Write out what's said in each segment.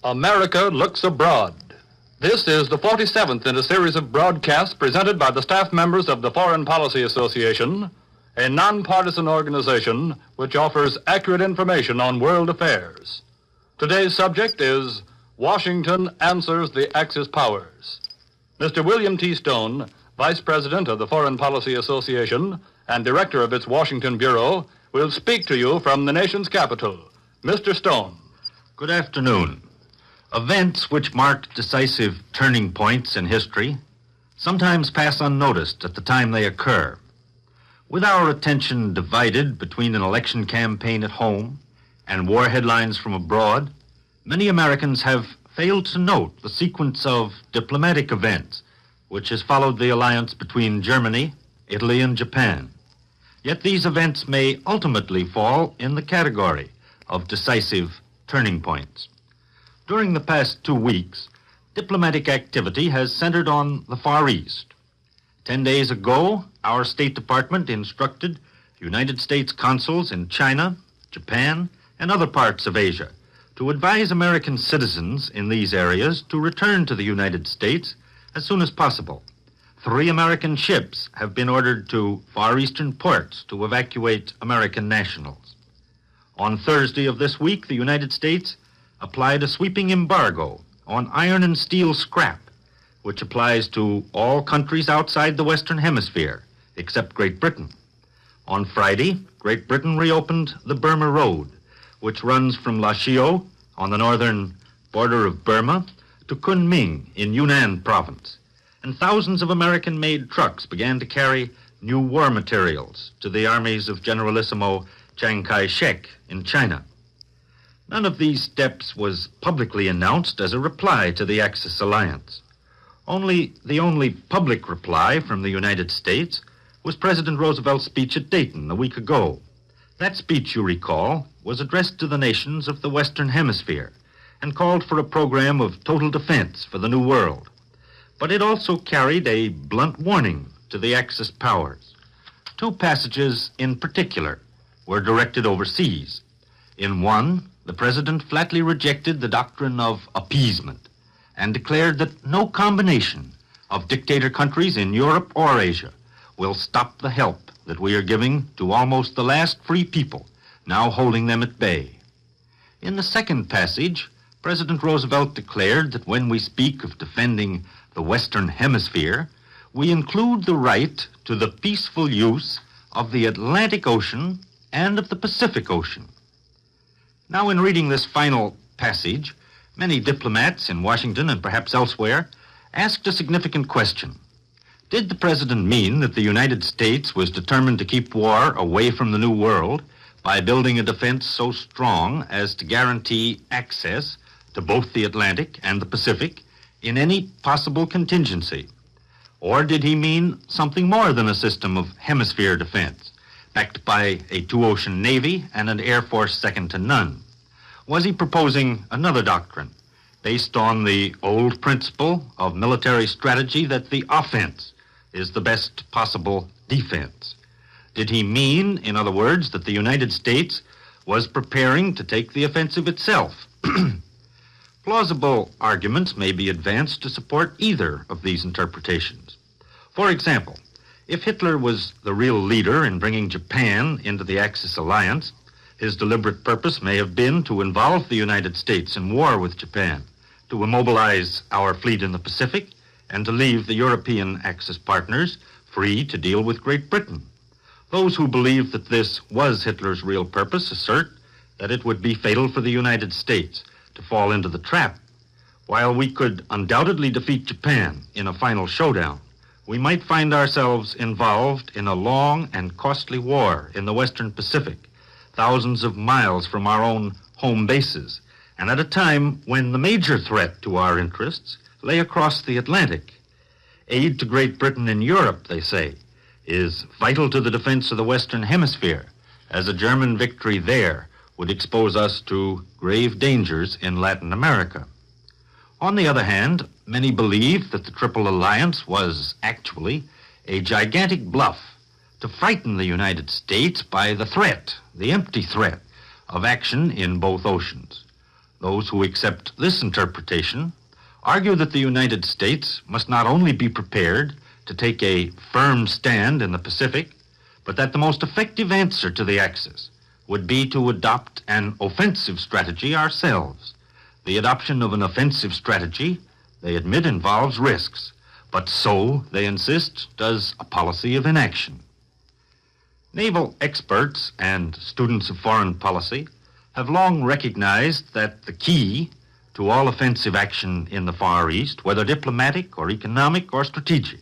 America Looks Abroad. This is the 47th in a series of broadcasts presented by the staff members of the Foreign Policy Association, a nonpartisan organization which offers accurate information on world affairs. Today's subject is Washington Answers the Axis Powers. Mr. William T. Stone, Vice President of the Foreign Policy Association and Director of its Washington Bureau, will speak to you from the nation's capital. Mr. Stone. Good afternoon. Events which mark decisive turning points in history sometimes pass unnoticed at the time they occur. With our attention divided between an election campaign at home and war headlines from abroad, many Americans have failed to note the sequence of diplomatic events which has followed the alliance between Germany, Italy, and Japan. Yet these events may ultimately fall in the category of decisive turning points. During the past 2 weeks, diplomatic activity has centered on the Far East. 10 days ago, our State Department instructed United States consuls in China, Japan, and other parts of Asia to advise American citizens in these areas to return to the United States as soon as possible. 3 American ships have been ordered to Far Eastern ports to evacuate American nationals. On Thursday of this week, the United States applied a sweeping embargo on iron and steel scrap, which applies to all countries outside the Western Hemisphere, except Great Britain. On Friday, Great Britain reopened the Burma Road, which runs from Lashio on the northern border of Burma to Kunming in Yunnan province, and thousands of American-made trucks began to carry new war materials to the armies of Generalissimo Chiang Kai-shek in China. None of these steps was publicly announced as a reply to the Axis alliance. The only public reply from the United States was President Roosevelt's speech at Dayton a week ago. That speech, you recall, was addressed to the nations of the Western Hemisphere and called for a program of total defense for the New World. But it also carried a blunt warning to the Axis powers. 2 passages in particular were directed overseas. In one, the president flatly rejected the doctrine of appeasement and declared that no combination of dictator countries in Europe or Asia will stop the help that we are giving to almost the last free people, now holding them at bay. In the second passage, President Roosevelt declared that when we speak of defending the Western Hemisphere, we include the right to the peaceful use of the Atlantic Ocean and of the Pacific Ocean. Now, in reading this final passage, many diplomats in Washington and perhaps elsewhere asked a significant question. Did the president mean that the United States was determined to keep war away from the New World by building a defense so strong as to guarantee access to both the Atlantic and the Pacific in any possible contingency? Or did he mean something more than a system of hemisphere defense, backed by a 2-ocean navy and an air force second to none? Was he proposing another doctrine based on the old principle of military strategy that the offense is the best possible defense? Did he mean, in other words, that the United States was preparing to take the offensive itself? Plausible arguments may be advanced to support either of these interpretations. For example, if Hitler was the real leader in bringing Japan into the Axis alliance, his deliberate purpose may have been to involve the United States in war with Japan, to immobilize our fleet in the Pacific, and to leave the European Axis partners free to deal with Great Britain. Those who believe that this was Hitler's real purpose assert that it would be fatal for the United States to fall into the trap. While we could undoubtedly defeat Japan in a final showdown, we might find ourselves involved in a long and costly war in the Western Pacific, thousands of miles from our own home bases, and at a time when the major threat to our interests lay across the Atlantic. Aid to Great Britain in Europe, they say, is vital to the defense of the Western Hemisphere, as a German victory there would expose us to grave dangers in Latin America. On the other hand, many believe that the Triple Alliance was actually a gigantic bluff to frighten the United States by the threat, the empty threat, of action in both oceans. Those who accept this interpretation argue that the United States must not only be prepared to take a firm stand in the Pacific, but that the most effective answer to the Axis would be to adopt an offensive strategy ourselves. The adoption of an offensive strategy, they admit, involves risks, but so, they insist, does a policy of inaction. Naval experts and students of foreign policy have long recognized that the key to all offensive action in the Far East, whether diplomatic or economic or strategic,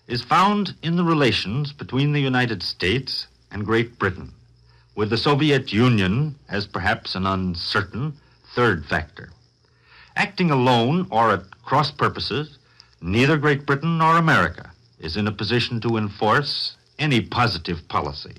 is found in the relations between the United States and Great Britain, with the Soviet Union as perhaps an uncertain third factor. Acting alone or at cross purposes, neither Great Britain nor America is in a position to enforce any positive policy,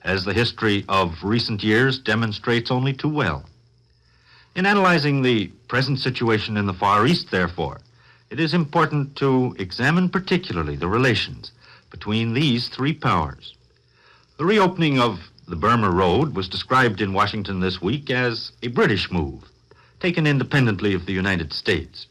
as the history of recent years demonstrates only too well. In analyzing the present situation in the Far East, therefore, it is important to examine particularly the relations between these three powers. The reopening of the Burma Road was described in Washington this week as a British move, taken independently of the United States.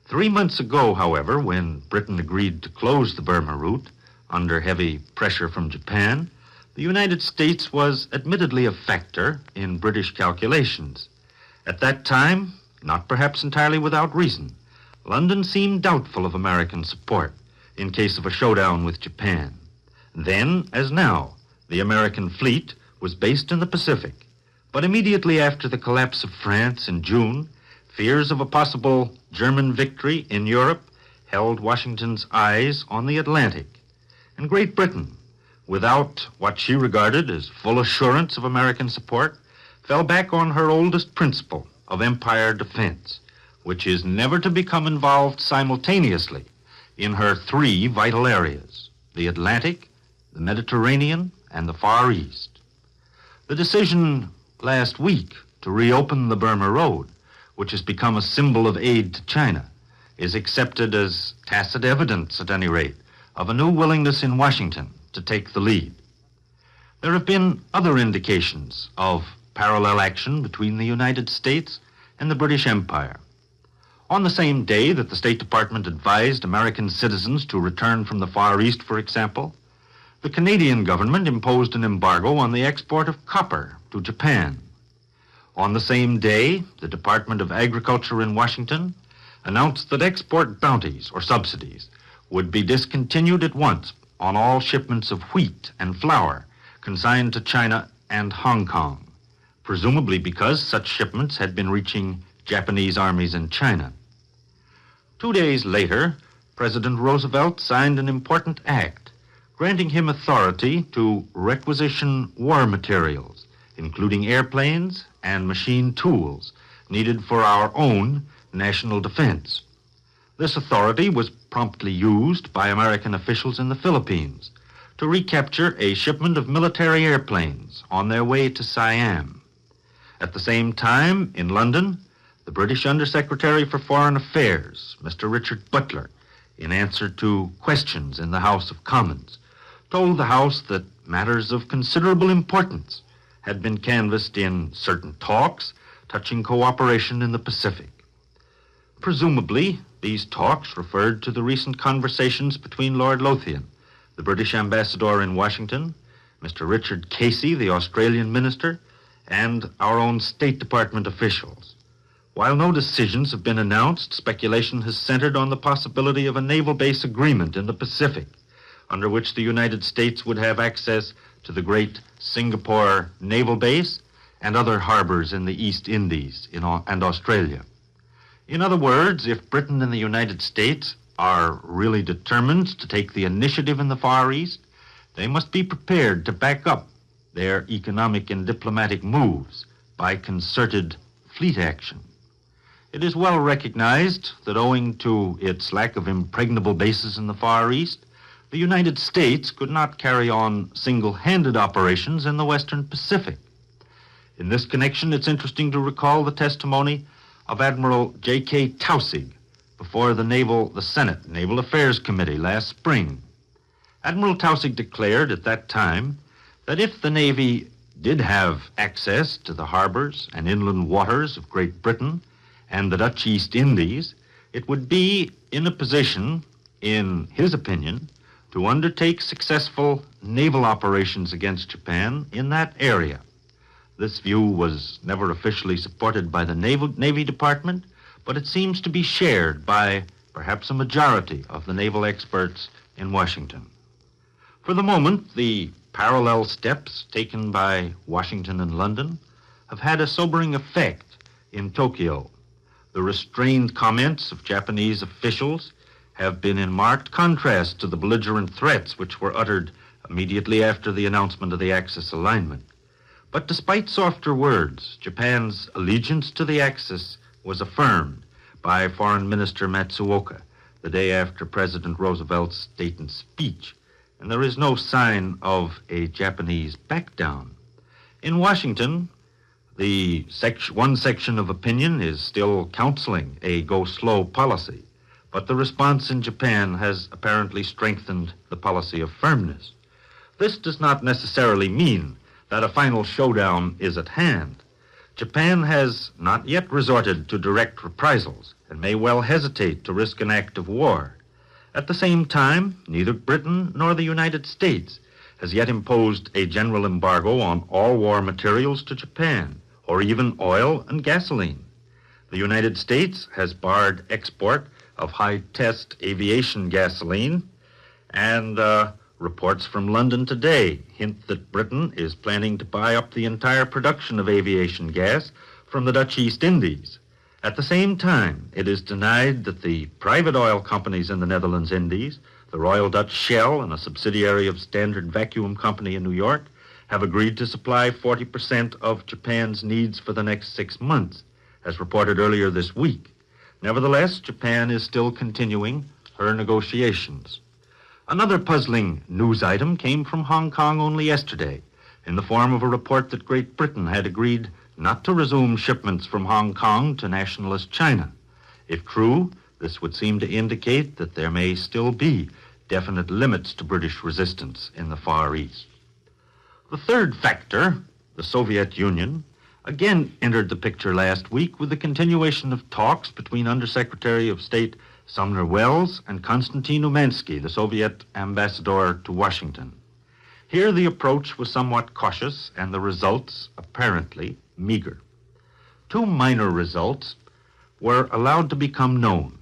3 months ago, however, when Britain agreed to close the Burma route under heavy pressure from Japan, the United States was admittedly a factor in British calculations. At that time, not perhaps entirely without reason, London seemed doubtful of American support in case of a showdown with Japan. Then, as now, the American fleet was based in the Pacific. But immediately after the collapse of France in June, fears of a possible German victory in Europe held Washington's eyes on the Atlantic. And Great Britain, without what she regarded as full assurance of American support, fell back on her oldest principle of empire defense, which is never to become involved simultaneously in her three vital areas, the Atlantic, the Mediterranean, and the Far East. The decision last week to reopen the Burma Road, which has become a symbol of aid to China, is accepted as tacit evidence, at any rate, of a new willingness in Washington to take the lead. There have been other indications of parallel action between the United States and the British Empire. On the same day that the State Department advised American citizens to return from the Far East, for example, the Canadian government imposed an embargo on the export of copper to Japan. On the same day, the Department of Agriculture in Washington announced that export bounties or subsidies would be discontinued at once on all shipments of wheat and flour consigned to China and Hong Kong, presumably because such shipments had been reaching Japanese armies in China. 2 days later, President Roosevelt signed an important act granting him authority to requisition war materials, including airplanes and machine tools needed for our own national defense. This authority was promptly used by American officials in the Philippines to recapture a shipment of military airplanes on their way to Siam. At the same time, in London, the British Undersecretary for Foreign Affairs, Mr. Richard Butler, in answer to questions in the House of Commons, told the House that matters of considerable importance had been canvassed in certain talks touching cooperation in the Pacific. Presumably, these talks referred to the recent conversations between Lord Lothian, the British ambassador in Washington, Mr. Richard Casey, the Australian minister, and our own State Department officials. While no decisions have been announced, speculation has centered on the possibility of a naval base agreement in the Pacific, under which the United States would have access to the great Singapore naval base and other harbors in the East Indies and Australia. In other words, if Britain and the United States are really determined to take the initiative in the Far East, they must be prepared to back up their economic and diplomatic moves by concerted fleet action. It is well recognized that owing to its lack of impregnable bases in the Far East, the United States could not carry on single-handed operations in the Western Pacific. In this connection, it's interesting to recall the testimony of Admiral J.K. Taussig before the Senate Naval Affairs Committee last spring. Admiral Taussig declared at that time that if the Navy did have access to the harbors and inland waters of Great Britain and the Dutch East Indies, it would be in a position, in his opinion, to undertake successful naval operations against Japan in that area. This view was never officially supported by the Navy Department, but it seems to be shared by perhaps a majority of the naval experts in Washington. For the moment, the parallel steps taken by Washington and London have had a sobering effect in Tokyo. The restrained comments of Japanese officials have been in marked contrast to the belligerent threats which were uttered immediately after the announcement of the Axis alignment. But despite softer words, Japan's allegiance to the Axis was affirmed by Foreign Minister Matsuoka the day after President Roosevelt's Dayton speech, and there is no sign of a Japanese backdown. In Washington, one section of opinion is still counseling a go-slow policy, but the response in Japan has apparently strengthened the policy of firmness. This does not necessarily mean that a final showdown is at hand. Japan has not yet resorted to direct reprisals and may well hesitate to risk an act of war. At the same time, neither Britain nor the United States has yet imposed a general embargo on all war materials to Japan, or even oil and gasoline. The United States has barred export of high-test aviation gasoline, and reports from London today hint that Britain is planning to buy up the entire production of aviation gas from the Dutch East Indies. At the same time, it is denied that the private oil companies in the Netherlands Indies, the Royal Dutch Shell and a subsidiary of Standard Vacuum Company in New York, have agreed to supply 40% of Japan's needs for the next 6 months, as reported earlier this week. Nevertheless, Japan is still continuing her negotiations. Another puzzling news item came from Hong Kong only yesterday, in the form of a report that Great Britain had agreed not to resume shipments from Hong Kong to nationalist China. If true, this would seem to indicate that there may still be definite limits to British resistance in the Far East. The third factor, the Soviet Union, again entered the picture last week with the continuation of talks between Undersecretary of State Sumner Welles and Konstantin Umansky, the Soviet ambassador to Washington. Here the approach was somewhat cautious and the results apparently meager. Two minor results were allowed to become known.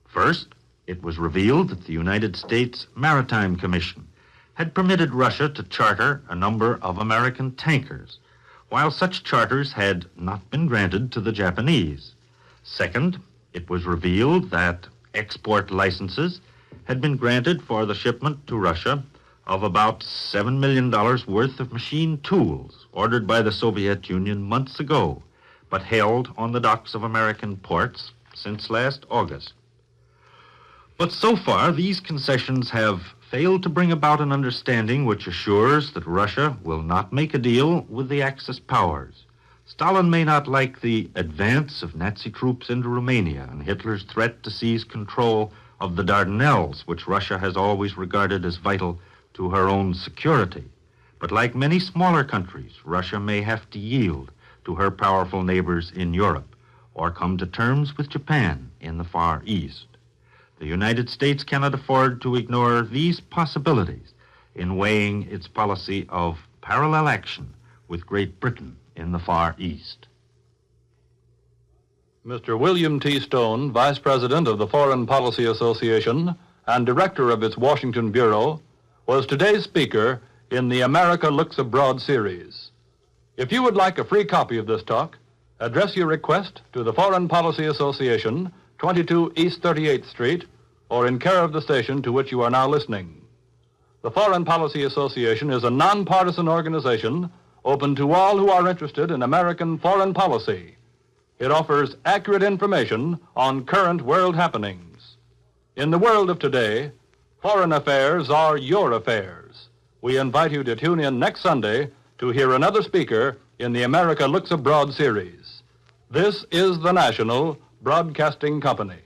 First, it was revealed that the United States Maritime Commission had permitted Russia to charter a number of American tankers, while such charters had not been granted to the Japanese. Second, it was revealed that export licenses had been granted for the shipment to Russia of about $7 million worth of machine tools ordered by the Soviet Union months ago, but held on the docks of American ports since last August. But so far, these concessions have failed to bring about an understanding which assures that Russia will not make a deal with the Axis powers. Stalin may not like the advance of Nazi troops into Romania and Hitler's threat to seize control of the Dardanelles, which Russia has always regarded as vital to her own security. But like many smaller countries, Russia may have to yield to her powerful neighbors in Europe or come to terms with Japan in the Far East. The United States cannot afford to ignore these possibilities in weighing its policy of parallel action with Great Britain in the Far East. Mr. William T. Stone, Vice President of the Foreign Policy Association and Director of its Washington Bureau, was today's speaker in the America Looks Abroad series. If you would like a free copy of this talk, address your request to the Foreign Policy Association, 22 East 38th Street, or in care of the station to which you are now listening. The Foreign Policy Association is a nonpartisan organization open to all who are interested in American foreign policy. It offers accurate information on current world happenings. In the world of today, foreign affairs are your affairs. We invite you to tune in next Sunday to hear another speaker in the America Looks Abroad series. This is the National Broadcasting Company.